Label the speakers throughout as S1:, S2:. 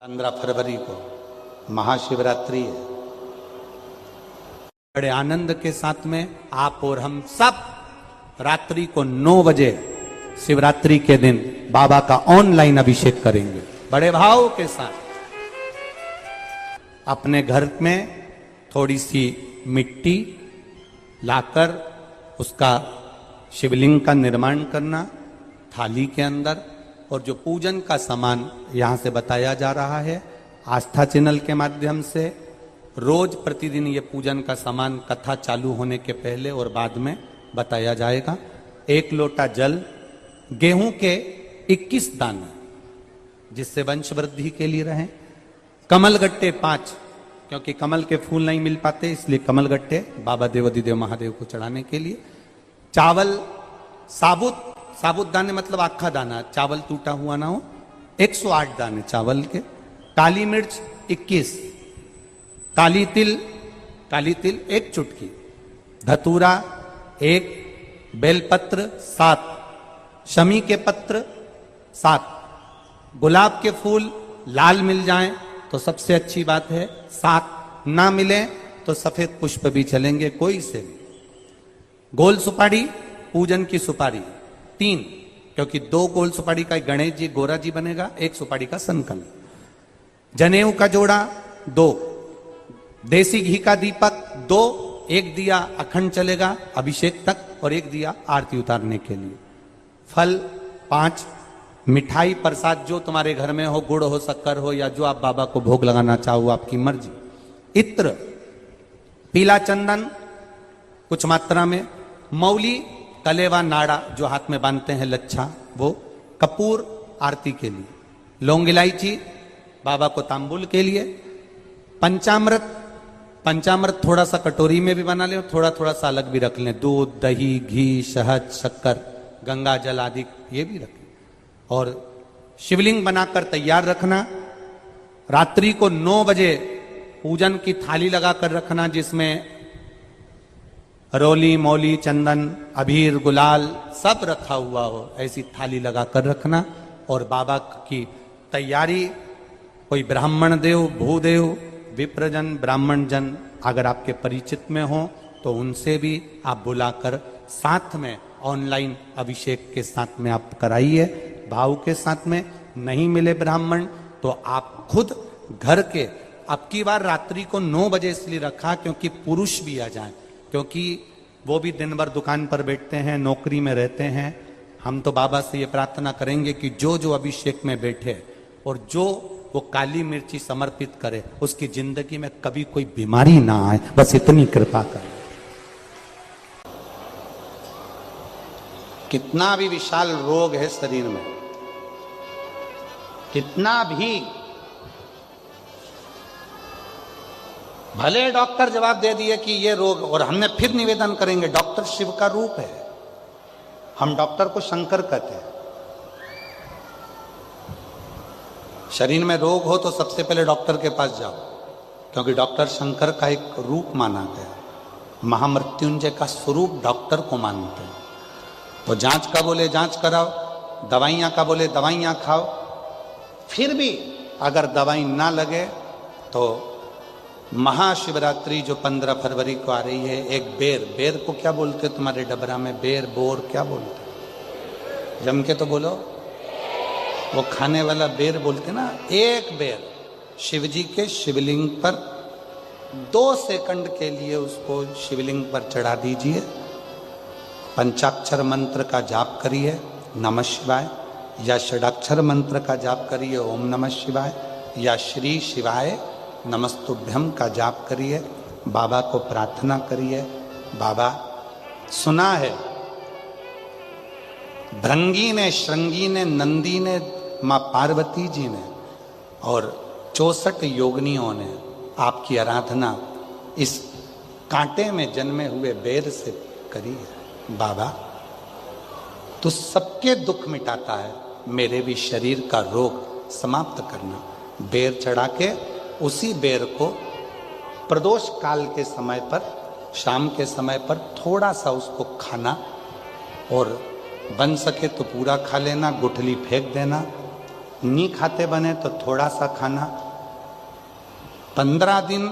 S1: 15 फरवरी को महाशिवरात्रि है। बड़े आनंद के साथ में आप और हम सब रात्रि को 9 बजे शिवरात्रि के दिन बाबा का ऑनलाइन अभिषेक करेंगे। बड़े भाव के साथ अपने घर में थोड़ी सी मिट्टी लाकर उसका शिवलिंग का निर्माण करना, थाली के अंदर, और जो पूजन का सामान यहां से बताया जा रहा है आस्था चैनल के माध्यम से, रोज प्रतिदिन ये पूजन का सामान कथा चालू होने के पहले और बाद में बताया जाएगा। 1 लोटा जल, गेहूं के 21 दाने जिससे वंश वृद्धि के लिए रहें, कमलगट्टे 5 क्योंकि कमल के फूल नहीं मिल पाते इसलिए कमलगट्टे बाबा देवाधिदेव महादेव को चढ़ाने के लिए, चावल साबुत दाने मतलब आखा दाना, चावल टूटा हुआ ना हो, 108 दाने चावल के, काली मिर्च 21, काली तिल 1 चुटकी, धतूरा 1, बेलपत्र 7, शमी के पत्र 7, गुलाब के फूल लाल मिल जाएं तो सबसे अच्छी बात है, 7 ना मिले तो सफेद पुष्प भी चलेंगे कोई से भी। गोल सुपारी, पूजन की सुपारी 3 क्योंकि 2 गोल सुपारी का गणेश जी गोरा जी बनेगा, 1 सुपारी का संकल्प, जनेऊ का जोड़ा 2, देसी घी का दीपक 2, 1 दिया अखंड चलेगा अभिषेक तक और 1 दिया आरती उतारने के लिए, फल 5, मिठाई प्रसाद जो तुम्हारे घर में हो, गुड़ हो, शक्कर हो, या जो आप बाबा को भोग लगाना चाहो आपकी मर्जी, इत्र, पीला चंदन कुछ मात्रा में, मौली, कलेवा नाड़ा जो हाथ में बांधते हैं लच्छा वो, कपूर आरती के लिए, लौंग इलायची बाबा को तांबुल के लिए, पंचामृत थोड़ा सा कटोरी में भी बना ले और थोड़ा थोड़ा सा अलग भी रख लें, दूध, दही, घी, शहद, शक्कर, गंगा जल आदि ये भी रखें, और शिवलिंग बनाकर तैयार रखना। रात्रि को 9 बजे पूजन की थाली लगाकर रखना जिसमें रोली, मौली, चंदन, अबीर, गुलाल सब रखा हुआ हो, ऐसी थाली लगाकर रखना। और बाबा की तैयारी, कोई ब्राह्मण देव, भूदेव, विप्रजन, ब्राह्मण जन अगर आपके परिचित में हो तो उनसे भी आप बुलाकर साथ में ऑनलाइन अभिषेक के साथ में आप कराइए, भाव के साथ में। नहीं मिले ब्राह्मण तो आप खुद घर के, अब की बार रात्रि को 9 बजे इसलिए रखा क्योंकि पुरुष भी आ जाएं, क्योंकि वो भी दिन भर दुकान पर बैठते हैं, नौकरी में रहते हैं। हम तो बाबा से ये प्रार्थना करेंगे कि जो जो अभिषेक में बैठे और जो वो काली मिर्ची समर्पित करे उसकी जिंदगी में कभी कोई बीमारी ना आए, बस इतनी कृपा करें। कितना भी विशाल रोग है शरीर में, कितना भी, भले डॉक्टर जवाब दे दिए कि ये रोग, और हमने फिर निवेदन करेंगे डॉक्टर शिव का रूप है, हम डॉक्टर को शंकर कहते हैं। शरीर में रोग हो तो सबसे पहले डॉक्टर के पास जाओ क्योंकि डॉक्टर शंकर का एक रूप माना गया, महामृत्युंजय का स्वरूप डॉक्टर को मानते हैं। तो जांच का बोले जांच कराओ, दवाइयां का बोले दवाइयां खाओ, फिर भी अगर दवाई ना लगे तो महाशिवरात्रि जो 15 फरवरी को आ रही है, एक बेर को क्या बोलते तुम्हारे डबरा में, बेर, बोर क्या बोलते, जम के तो बोलो, वो खाने वाला बेर बोलते ना, एक बेर शिवजी के शिवलिंग पर 2 सेकंड के लिए उसको शिवलिंग पर चढ़ा दीजिए, पंचाक्षर मंत्र का जाप करिए नमः शिवाय, या षडाक्षर मंत्र का जाप करिए ओम नमः शिवाय, या श्री शिवाय नमस्तुभ्यम का जाप करिए, बाबा को प्रार्थना करिए। बाबा सुना है भृंगी ने, श्रृंगी ने, नंदी ने, माँ पार्वती जी ने और 64 योगिनियों ने आपकी आराधना इस कांटे में जन्मे हुए बेर से करी है। बाबा तू सबके दुख मिटाता है, मेरे भी शरीर का रोग समाप्त करना। बेर चढ़ा के उसी बेर को प्रदोष काल के समय पर, शाम के समय पर थोड़ा सा उसको खाना, और बन सके तो पूरा खा लेना, गुठली फेंक देना, नहीं खाते बने तो थोड़ा सा खाना, 15 दिन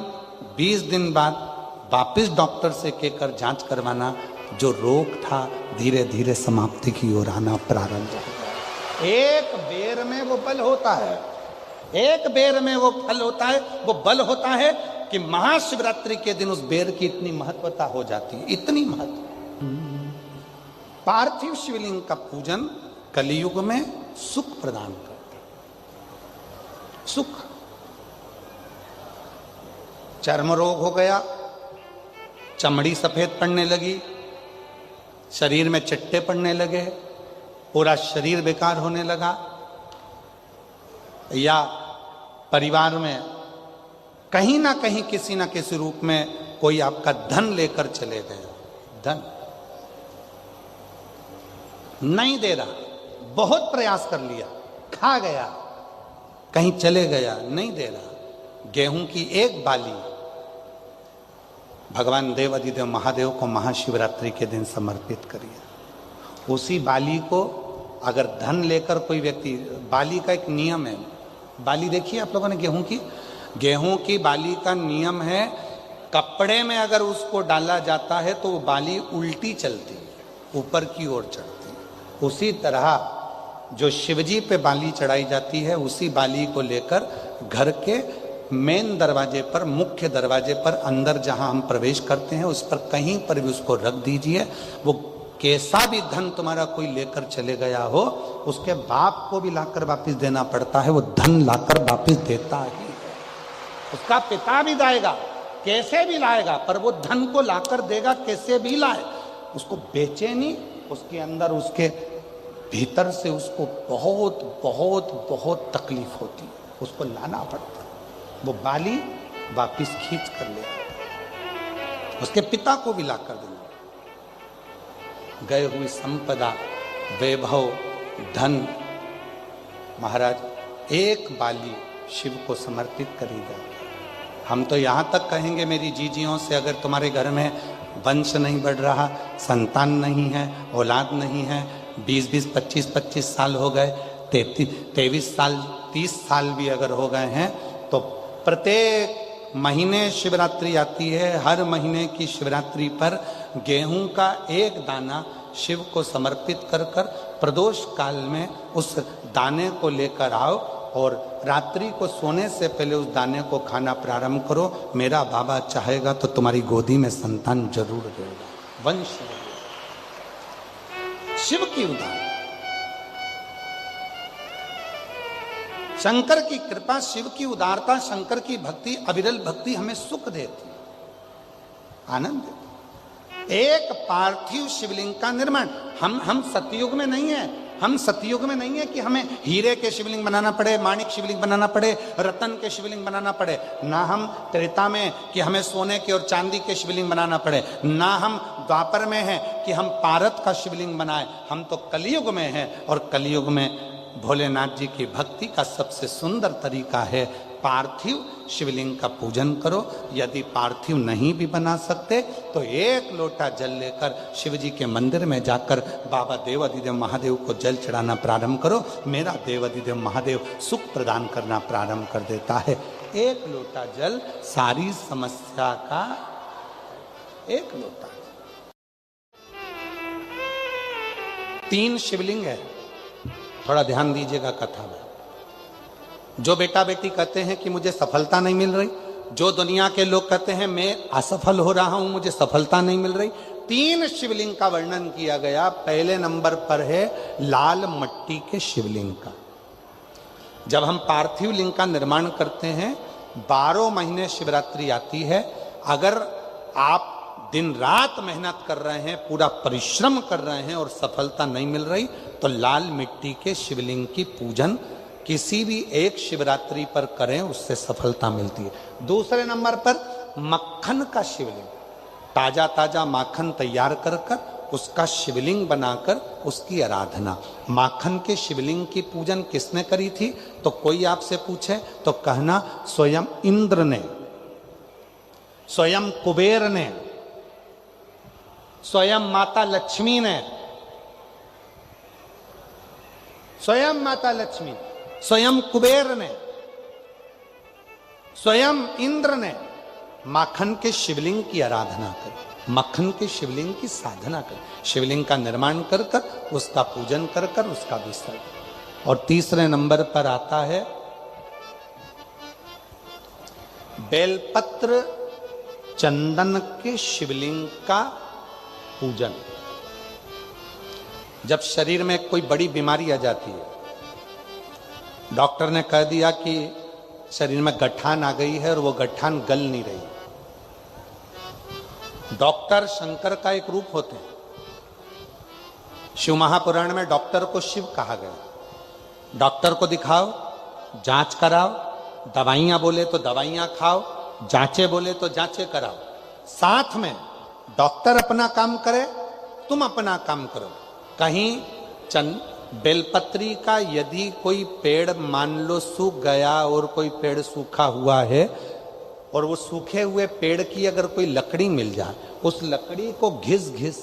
S1: 20 दिन बाद वापिस डॉक्टर से कहकर जांच करवाना, जो रोग था धीरे धीरे समाप्ति की ओर आना प्रारंभ हो गया। एक बेर में वो बल होता है, एक बेर में वो फल होता है, वो बल होता है कि महाशिवरात्रि के दिन उस बेर की इतनी महत्वता हो जाती है, इतनी महत्व। पार्थिव शिवलिंग का पूजन कलियुग में सुख प्रदान करता है, सुख। चर्म रोग हो गया, चमड़ी सफेद पड़ने लगी, शरीर में चिट्टे पड़ने लगे, पूरा शरीर बेकार होने लगा, या परिवार में कहीं ना कहीं किसी ना किसी रूप में कोई आपका धन लेकर चले गए, धन नहीं दे रहा, बहुत प्रयास कर लिया, खा गया, कहीं चले गया, नहीं दे रहा। गेहूं की एक बाली भगवान देव अधिदेव महादेव को महाशिवरात्रि के दिन समर्पित करिए। उसी बाली को अगर धन लेकर कोई व्यक्ति, बाली का एक नियम है, बाली देखिए आप लोगों ने गेहूं की बाली का नियम है, कपड़े में अगर उसको डाला जाता है तो वो बाली उल्टी चलती है, ऊपर की ओर चढ़ती है। उसी तरह जो शिवजी पे बाली चढ़ाई जाती है, उसी बाली को लेकर घर के मेन दरवाजे पर, मुख्य दरवाजे पर अंदर जहां हम प्रवेश करते हैं, उस पर कहीं पर भी उसको रख दीजिए। वो कैसा भी धन तुम्हारा कोई लेकर चले गया हो, उसके बाप को भी लाकर वापस देना पड़ता है, वो धन लाकर वापस देता ही है। उसका पिता भी लाएगा, कैसे भी लाएगा, पर वो धन को लाकर देगा, कैसे भी लाए। उसको बेचे नहीं, उसके अंदर, उसके भीतर से उसको बहुत बहुत बहुत तकलीफ होती है, उसको लाना पड़ता है। वो बाली वापिस खींच कर ले आता, उसके पिता को भी लाकर देना। गए हुई संपदा, वैभव, धन, महाराज एक बाली शिव को समर्पित करेगा। हम तो यहाँ तक कहेंगे मेरी जीजियों से, अगर तुम्हारे घर में वंश नहीं बढ़ रहा, संतान नहीं है, औलाद नहीं है, 20-20, 25-25 साल हो गए, 23 साल, 30 साल भी अगर हो गए हैं, तो प्रत्येक महीने शिवरात्रि आती है, हर महीने की शिवरात्रि पर गेहूं का एक दाना शिव को समर्पित कर कर प्रदोष काल में उस दाने को लेकर आओ और रात्रि को सोने से पहले उस दाने को खाना प्रारंभ करो। मेरा बाबा चाहेगा तो तुम्हारी गोदी में संतान जरूर देगा, वंश शिव की उदाहरण। शंकर की कृपा, शिव की उदारता, शंकर की भक्ति, अविरल भक्ति हमें सुख देती, आनंद देती। एक पार्थिव शिवलिंग का निर्माण, हम सतयुग में नहीं है, हम सतयुग में नहीं है कि हमें हीरे के शिवलिंग बनाना पड़े, माणिक शिवलिंग बनाना पड़े, रतन के शिवलिंग बनाना पड़े। ना हम त्रेता में कि हमें सोने के और चांदी के शिवलिंग बनाना पड़े, ना हम द्वापर में हैं कि हम पारत का शिवलिंग बनाए। हम तो कलयुग में हैं, और कलयुग में भोलेनाथ जी की भक्ति का सबसे सुंदर तरीका है पार्थिव शिवलिंग का पूजन करो। यदि पार्थिव नहीं भी बना सकते तो एक लोटा जल लेकर शिव जी के मंदिर में जाकर बाबा देवाधिदेव महादेव को जल चढ़ाना प्रारंभ करो। मेरा देवाधिदेव महादेव सुख प्रदान करना प्रारंभ कर देता है। एक लोटा जल सारी समस्या का, एक लोटा। 3 शिवलिंग है, थोड़ा ध्यान दीजिएगा कथा में। जो बेटा बेटी कहते हैं कि मुझे सफलता नहीं मिल रही, जो दुनिया के लोग कहते हैं मैं असफल हो रहा हूं, मुझे सफलता नहीं मिल रही, 3 शिवलिंग का वर्णन किया गया। पहले नंबर पर है लाल मट्टी के शिवलिंग का। जब हम पार्थिव लिंग का निर्माण करते हैं, 12 महीने शिवरात्रि आती है, अगर आप दिन रात मेहनत कर रहे हैं, पूरा परिश्रम कर रहे हैं और सफलता नहीं मिल रही, तो लाल मिट्टी के शिवलिंग की पूजन किसी भी एक शिवरात्रि पर करें, उससे सफलता मिलती है। दूसरे नंबर पर मक्खन का शिवलिंग, ताजा ताजा माखन तैयार कर कर उसका शिवलिंग बनाकर उसकी आराधना। माखन के शिवलिंग की पूजन किसने करी थी? तो कोई आपसे पूछे तो कहना स्वयं इंद्र ने, स्वयं कुबेर ने, स्वयं माता लक्ष्मी ने, स्वयं माता लक्ष्मी। स्वयं कुबेर ने, स्वयं इंद्र ने माखन के शिवलिंग की आराधना करी, मक्खन के शिवलिंग की साधना करी, शिवलिंग का निर्माण कर कर उसका पूजन कर कर उसका विसर्जन। और तीसरे नंबर पर आता है बेलपत्र चंदन के शिवलिंग का पूजन। जब शरीर में कोई बड़ी बीमारी आ जाती है, डॉक्टर ने कह दिया कि शरीर में गठान आ गई है और वो गठान गल नहीं रही, डॉक्टर शंकर का एक रूप होते हैं। शिव महापुराण में डॉक्टर को शिव कहा गया। डॉक्टर को दिखाओ, जांच कराओ, दवाइयां बोले तो दवाइयां खाओ, जांचे बोले तो जांचे कराओ। साथ में डॉक्टर अपना काम करे, तुम अपना काम करो। कहीं बेलपत्री का यदि कोई पेड़ मान लो सूख गया और कोई पेड़ सूखा हुआ है, और वो सूखे हुए पेड़ की अगर कोई लकड़ी मिल जाए, उस लकड़ी को घिस घिस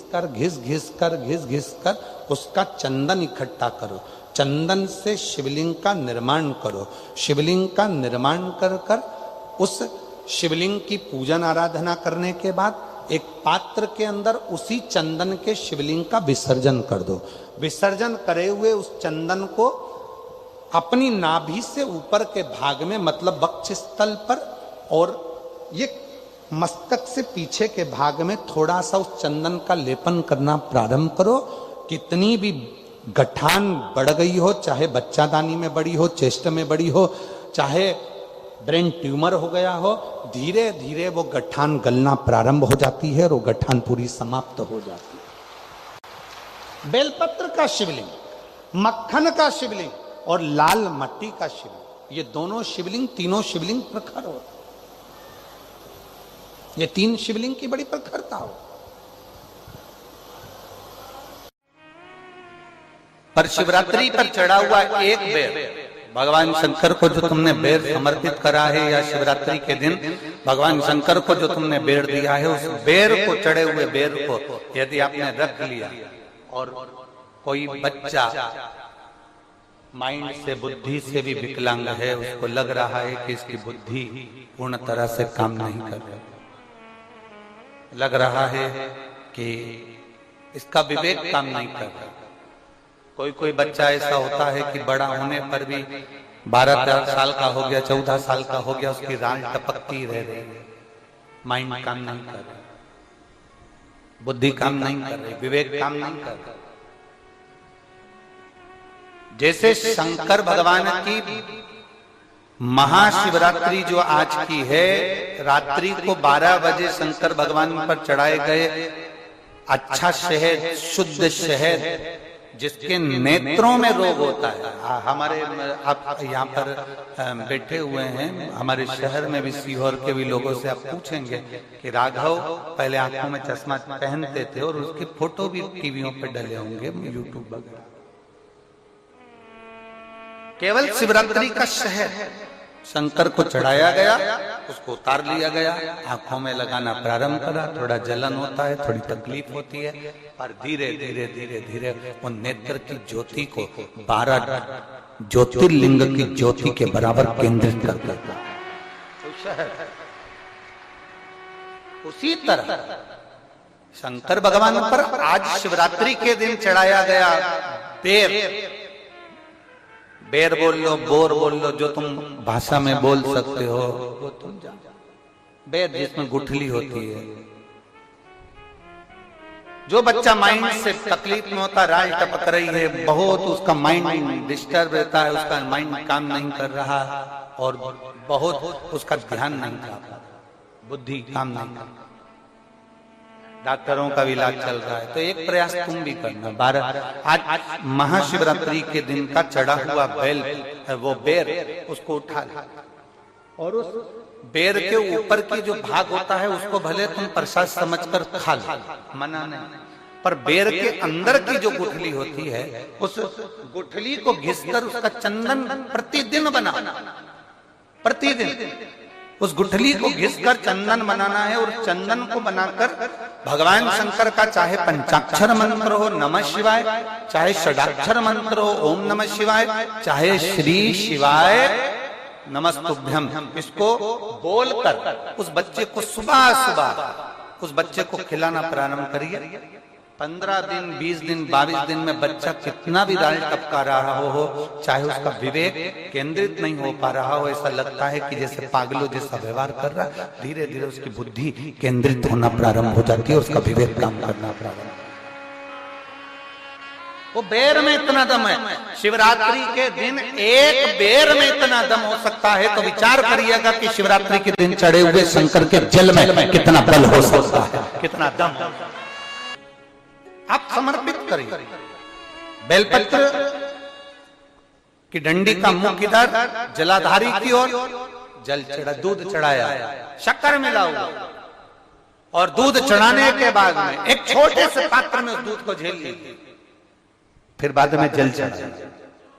S1: कर उसका चंदन इकट्ठा करो, चंदन से शिवलिंग का निर्माण करो, शिवलिंग का निर्माण कर कर उस शिवलिंग की पूजन आराधना करने के बाद एक पात्र के अंदर उसी चंदन के शिवलिंग का विसर्जन कर दो। विसर्जन करे हुए उस चंदन को अपनी नाभि से ऊपर के भाग में, मतलब वक्ष स्थल पर और ये मस्तक से पीछे के भाग में थोड़ा सा उस चंदन का लेपन करना प्रारंभ करो। कितनी भी गठान बढ़ गई हो, चाहे बच्चादानी में बड़ी हो, चेस्ट में बड़ी हो, चाहे ब्रेन ट्यूमर हो गया हो, धीरे धीरे वो गठान गलना प्रारंभ हो जाती है और वो गठान पूरी समाप्त हो जाती है। बेलपत्र का शिवलिंग, मक्खन का शिवलिंग और लाल मट्टी का शिवलिंग, ये दोनों शिवलिंग, तीनों शिवलिंग प्रखर हो। ये तीन शिवलिंग की बड़ी प्रखरता हो। पर शिवरात्रि पर चढ़ा हुआ एक बेर, भगवान शंकर को जो तुमने बेर समर्पित करा है, या शिवरात्रि के दिन भगवान शंकर को जो तुमने बेर दिया है, उस बेर को, चढ़े हुए बेर को यदि आपने रख लिया और कोई बच्चा माइंड से, बुद्धि से भी विकलांग है, उसको लग रहा है कि इसकी बुद्धि पूर्ण तरह से काम नहीं कर रही, लग रहा है कि इसका विवेक काम नहीं कर रहा। कोई बच्चा ऐसा होता है कि बड़ा होने पर भी 12-13 साल का हो गया, 14 साल का हो गया, उसकी राल टपकती रह रही है, माइंड काम नहीं कर रही, बुद्धि काम नहीं कर रही, विवेक काम नहीं कर रही। जैसे शंकर भगवान की महाशिवरात्रि जो आज की है, रात्रि को 12 बजे शंकर भगवान पर चढ़ाए गए अच्छा शहद, शुद्ध शहद, जिसके नेत्रों में रोग होता है। हमारे आप यहाँ पर बैठे हुए हैं, हमारे शहर में भी, सीहोर के भी लोगों से आप पूछेंगे कि राघव पहले आंखों में चश्मा पहनते थे और उसकी फोटो भी टीवियों पर डले होंगे, यूट्यूब वगैरह। केवल शिवरात्रि का शहद शंकर को चढ़ाया गया, उसको उतार लिया गया, आंखों में लगाना प्रारंभ करा। थोड़ा जलन होता है, थोड़ी तकलीफ होती है, पर धीरे धीरे धीरे धीरे वो नेत्र की ज्योति को 12 ज्योतिर्लिंग की ज्योति के बराबर केंद्रित कर देता। उसी तरह शंकर भगवान पर आज शिवरात्रि के दिन चढ़ाया गया बेर बोल लो, बोर बोल लो, जो तुम भाषा में बोल सकते हो वो तुम जानो। बेर जिसमें गुठली होती है, जो बच्चा माइंड से तकलीफ में होता, राल टपक रही है, बहुत उसका माइंड डिस्टर्ब रहता है, उसका माइंड काम नहीं कर रहा और बहुत उसका ध्यान नहीं कर रहा, बुद्धि काम नहीं कर रहा, डॉक्टरों का भी इलाज चल रहा है, तो एक प्रयास तुम भी करना। 12 आज महाशिवरात्रि के दिन का चढ़ा हुआ बेल, वो बेर, उसको उठा ले और उस बेर के ऊपर की जो भाग होता है उसको भले तुम प्रसाद समझकर खा लो, मना नहीं, पर बेर के अंदर की जो गुठली होती है, उस गुठली को घिसकर उसका चंदन प्रतिदिन बना, प्रतिदिन उस गुठली को घिसकर चंदन बनाना है और चंदन को बनाकर भगवान शंकर का चाहे पंचाक्षर मंत्र हो नमः शिवाय, चाहे षडाक्षर मंत्र हो ओम नमः शिवाय, चाहे श्री शिवाय नमस्तुभ्यम, इसको बोलकर उस बच्चे को सुबह सुबह उस बच्चे को खिलाना प्रारंभ करिए। 15 दिन 20 दिन 22 दिन में बच्चा कितना भी दाल टपका रहा हो, चाहे उसका विवेक केंद्रित नहीं हो पा रहा हो, ऐसा लगता है कि जैसे पागलों जैसा व्यवहार कर रहा, धीरे धीरे उसकी बुद्धि केंद्रित होना प्रारंभ हो जाती है, उसका विवेक काम करना प्रारंभ। वो बेर में इतना दम है, शिवरात्रि के दिन एक बेर में इतना दम हो सकता है, तो विचार करिएगा कि शिवरात्रि के दिन चढ़े हुए शंकर के जल में कितना बल हो सकता है, कितना दम। आप समर्पित करिए। बेलपत्र की डंडी का मुख इधर, जलाधारी की ओर, जल चढ़ा, दूध चढ़ाया, शक्कर मिलाओ और दूध चढ़ाने के बाद में एक छोटे से पात्र में उस दूध को झेल लीजिए, फिर बाद में जल चढ़ाया।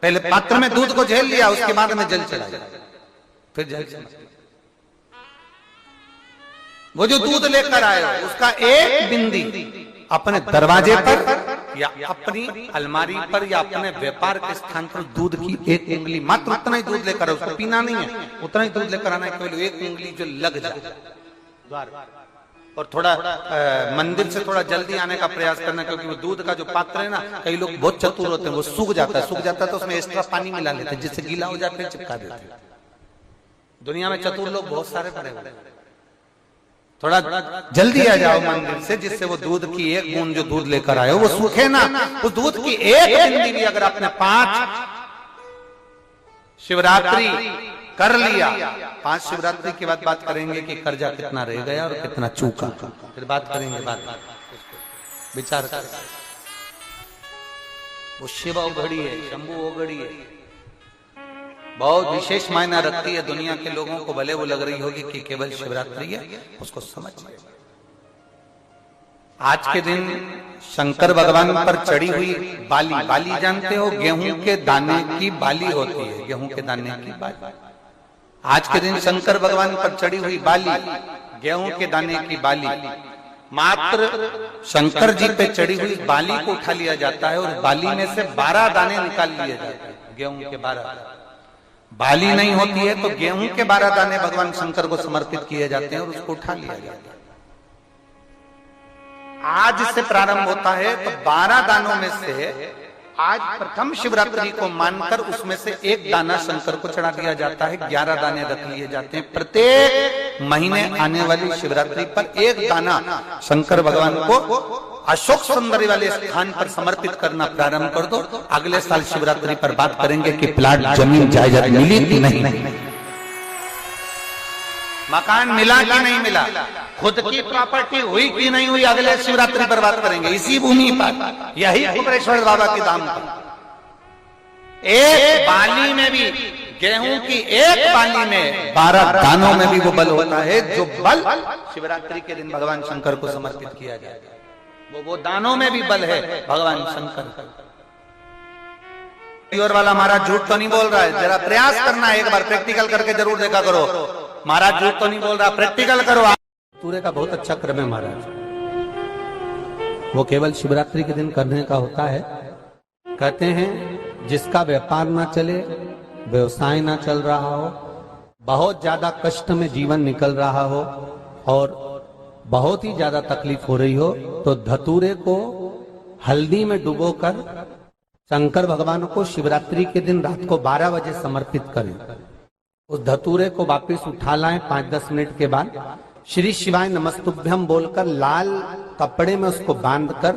S1: पहले पात्र में दूध को झेल लिया, उसके बाद में जल चढ़ाया, फिर जल चढ़ाया। वो जो दूध लेकर आए उसका एक बिंदी अपने दरवाजे पर या अपनी अलमारी पर या अपने व्यापार के स्थान पर दूध की एक उंगली, मात्र उतना ही दूध लेकर, उसको पीना नहीं है, उतना ही दूध लेकर आना है, केवल एक उंगली जो लग जाए द्वार, और थोड़ा मंदिर से थोड़ा जल्दी आने का प्रयास करना, क्योंकि वो दूध का जो पात्र है ना, कई लोग बहुत चतुर होते हैं, वो सूख जाता है तो उसमें एक्स्ट्रा पानी मिला लेते हैं, जिससे गीला हो जाते हैं, चिपका देते हैं। दुनिया में चतुर लोग बहुत सारे पड़े हुए हैं। थोड़ा जल्दी आ जाओ मंदिर से, जिससे वो दूध की एक बूंद जो दूध लेकर आए वो सूखे ना। उस दूध की एक बूंदी भी अगर आपने 5 शिवरात्रि कर लिया, 5 शिवरात्रि के बाद बात करेंगे कि कर्जा कितना रह गया और कितना चूका, फिर बात करेंगे, बात विचार कर। वो शिव औघड़ी है, शंभू औघड़ी है, बहुत विशेष मायना रखती है। दुनिया के लोगों को भले वो लग रही होगी कि केवल शिवरात्रि है, उसको समझ। आज के दिन शंकर भगवान पर चढ़ी हुई बाली, बाली जानते हो, गेहूं के दाने की बाली होती है, गेहूं के दाने की बाली। आज के दिन शंकर भगवान पर चढ़ी हुई बाली, गेहूं के दाने की बाली, मात्र शंकर जी पे चढ़ी हुई बाली को उठा लिया जाता है और बाली में से 12 दाने निकाल लिए जाते हैं, गेहूं के 12। बाली नहीं होती है तो गेहूं के 12 दाने भगवान शंकर को समर्पित किए जाते हैं और उसको उठा लिया जाता है। आज से प्रारंभ होता है, तो 12 दानों में से आज प्रथम शिवरात्रि को मानकर उसमें से एक दाना शंकर को चढ़ा दिया जाता है, 11 दाने रख लिए जाते हैं। प्रत्येक महीने आने वाली शिवरात्रि पर एक दाना शंकर भगवान को अशोक सुंदरी वाले स्थान पर समर्पित करना प्रारंभ कर दो। अगले साल शिवरात्रि पर बात करेंगे कि प्लाट, जमीन, जायदाद मिली कि नहीं, मकान मिला कि नहीं मिला, खुद की प्रॉपर्टी हुई कि नहीं हुई, अगले शिवरात्रि पर बात करेंगे। इसी भूमि पर, यही कुबेरेश्वर बाबा के धाम पर, एक बाली में भी, गेहूं की एक बाली में 12 दानों में भी वो बल होता है, जो बल शिवरात्रि के दिन भगवान शंकर को समर्पित किया जाएगा। वो दानों में भी बल है भगवान शंकर। और वाला महाराज झूठ तो नहीं बोल रहा है, जरा प्रयास करना है, एक बार प्रैक्टिकल करके जरूर देखा करो। महाराज झूठ तो नहीं बोल रहा, प्रैक्टिकल करो। पूरे का बहुत अच्छा क्रम है महाराज, वो केवल शिवरात्रि के दिन करने का होता है। कहते हैं जिसका व्यापार ना चले, व्यवसाय ना चल रहा हो, बहुत ज्यादा कष्ट में जीवन निकल रहा हो और बहुत ही ज्यादा तकलीफ हो रही हो, तो धतूरे को हल्दी में डुबोकर शंकर भगवान को शिवरात्रि के दिन रात को 12 बजे समर्पित करें। उस धतूरे को वापस उठा लाएं 5-10 मिनट के बाद, श्री शिवाय नमस्तुभ्यम बोलकर लाल कपड़े में उसको बांधकर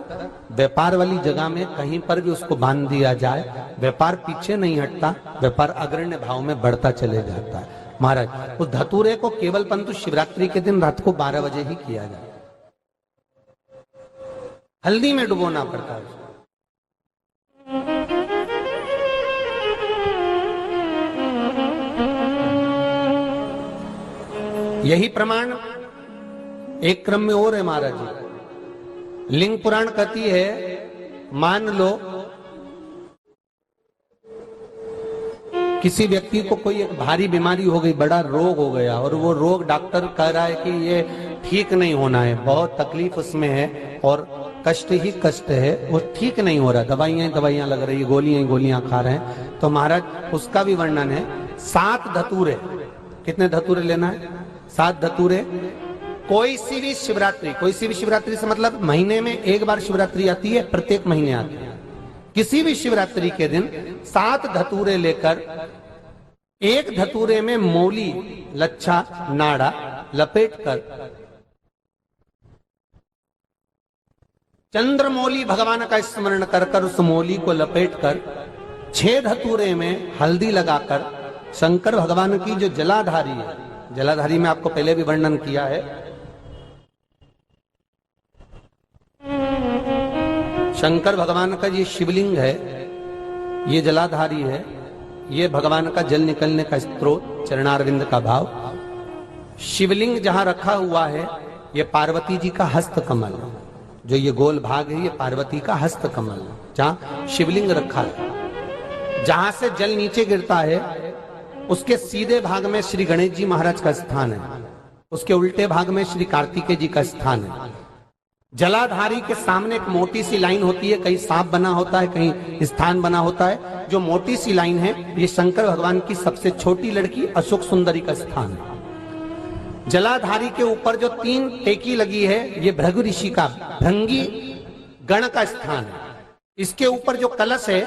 S1: व्यापार वाली जगह में कहीं पर भी उसको बांध दिया जाए। व्यापार पीछे नहीं हटता, व्यापार अग्रण्य भाव में बढ़ता चले जाता है। महाराज उस धतूरे को केवल परंतु शिवरात्रि के दिन रात को 12 बजे ही किया जाए, हल्दी में डुबोना पड़ता है। यही प्रमाण एक क्रम में और है महाराज जी। लिंग पुराण कहती है, मान लो किसी व्यक्ति को कोई एक भारी बीमारी हो गई, बड़ा रोग हो गया, और वो रोग डॉक्टर कह रहा है कि ये ठीक नहीं होना है, बहुत तकलीफ उसमें है और कष्ट ही कष्ट है, वो ठीक नहीं हो रहा, दवाइयां लग रही, गोलियां खा रहे हैं, तो महाराज उसका भी वर्णन है। 7 धतूरे, कितने धतूरे लेना है? 7 धतूरे। कोई सी भी शिवरात्रि से मतलब महीने में एक बार शिवरात्रि आती है, प्रत्येक महीने आती है। किसी भी शिवरात्रि के दिन 7 धतूरे लेकर, एक धतूरे में मौली, लच्छा, नाड़ा लपेटकर चंद्रमौली भगवान का स्मरण कर उस मौली को लपेटकर 6 धतूरे में हल्दी लगाकर शंकर भगवान की जो जलाधारी है, जलाधारी में आपको पहले भी वर्णन किया है, शंकर भगवान का ये शिवलिंग है, ये जलाधारी है, ये भगवान का जल निकलने का स्रोत, चरणारविंद का भाव। शिवलिंग जहां रखा हुआ है, ये पार्वती जी का हस्त कमल, जो ये गोल भाग है, ये पार्वती का हस्त कमल, जहां शिवलिंग रखा है। जहां से जल नीचे गिरता है, उसके सीधे भाग में श्री गणेश जी महाराज का स्थान है, उसके उल्टे भाग में श्री कार्तिकेय जी का स्थान है। जलाधारी के सामने एक मोटी सी लाइन होती है, कहीं सांप बना होता है, कहीं स्थान बना होता है। जो मोटी सी लाइन है, ये शंकर भगवान की सबसे छोटी लड़की अशोक सुंदरी का स्थान है। जलाधारी के ऊपर जो 3 टेकी लगी है, ये भृगु ऋषि का, भृंगी गण का स्थान है। इसके ऊपर जो कलश है,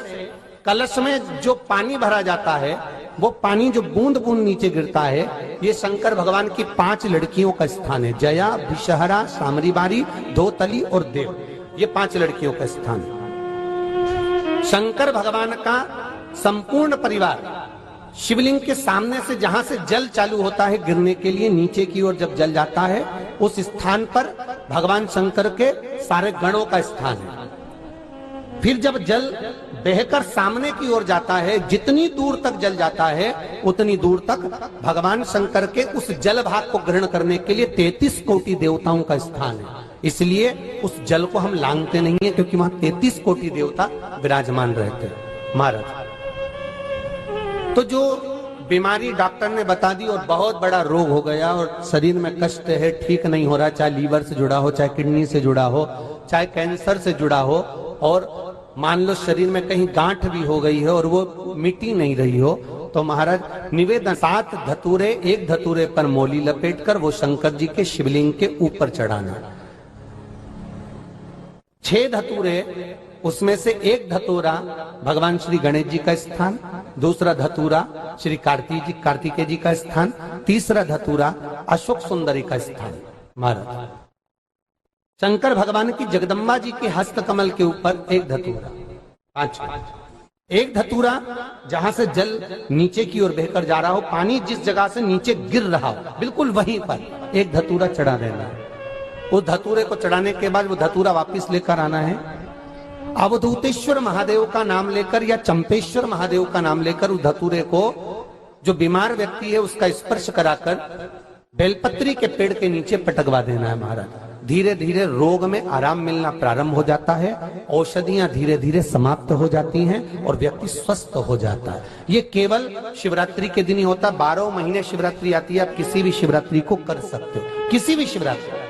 S1: कलश में जो पानी भरा जाता है, वो पानी जो बूंद बूंद नीचे गिरता है, ये शंकर भगवान की 5 लड़कियों का स्थान है। जया, विषहरा, सामरीबारी, धोतली और देव, ये 5 लड़कियों का स्थान है। शंकर भगवान का संपूर्ण परिवार शिवलिंग के सामने से, जहां से जल चालू होता है गिरने के लिए, नीचे की ओर जब जल जाता है, उस स्थान पर भगवान शंकर के सारे गणों का स्थान है। फिर जब जल बहकर सामने की ओर जाता है, जितनी दूर तक जल जाता है, उतनी दूर तक भगवान शंकर के उस जल भाग को ग्रहण करने के लिए 33 कोटि देवताओं का स्थान है। इसलिए उस जल को हम लांघते नहीं है, क्योंकि वहां 33 कोटि देवता विराजमान रहते हैं महाराज। तो जो बीमारी डॉक्टर ने बता दी और बहुत बड़ा रोग हो गया और शरीर में कष्ट है, ठीक नहीं हो रहा, चाहे लीवर से जुड़ा हो, चाहे किडनी से जुड़ा हो, चाहे कैंसर से जुड़ा हो, और मान लो शरीर में कहीं गांठ भी हो गई है और वो मिटी नहीं रही हो, तो महाराज निवेदन 7 धतूरे, एक धतूरे पर मौली लपेटकर वो शंकर जी के शिवलिंग के ऊपर चढ़ाना। 6 धतूरे, उसमें से एक धतूरा भगवान श्री गणेश जी का स्थान, दूसरा धतूरा श्री कार्तिकेय जी का स्थान, तीसरा धतूरा अशोक सुंदरी का स्थान। महाराज शंकर भगवान की जगदम्बा जी के हस्त कमल के ऊपर एक धतूरा, 5, एक धतूरा जहां से जल नीचे की ओर बहकर जा रहा हो, पानी जिस जगह से नीचे गिर रहा हो, बिल्कुल वहीं पर एक धतूरा चढ़ा देना है। उस धतूरे को चढ़ाने के बाद वो धतूरा वापस लेकर आना है, अवधूतेश्वर महादेव का नाम लेकर या चंपेश्वर महादेव का नाम लेकर उस धतूरे को, जो बीमार व्यक्ति है उसका स्पर्श कराकर बेलपत्री के पेड़ के नीचे पटकवा देना है महाराज। धीरे धीरे रोग में आराम मिलना प्रारंभ हो जाता है, औषधियां धीरे धीरे समाप्त हो जाती हैं और व्यक्ति स्वस्थ हो जाता है। ये केवल शिवरात्रि के दिन ही होता, 12 महीने शिवरात्रि आती है, आप किसी भी शिवरात्रि को कर सकते हो, किसी भी शिवरात्रि।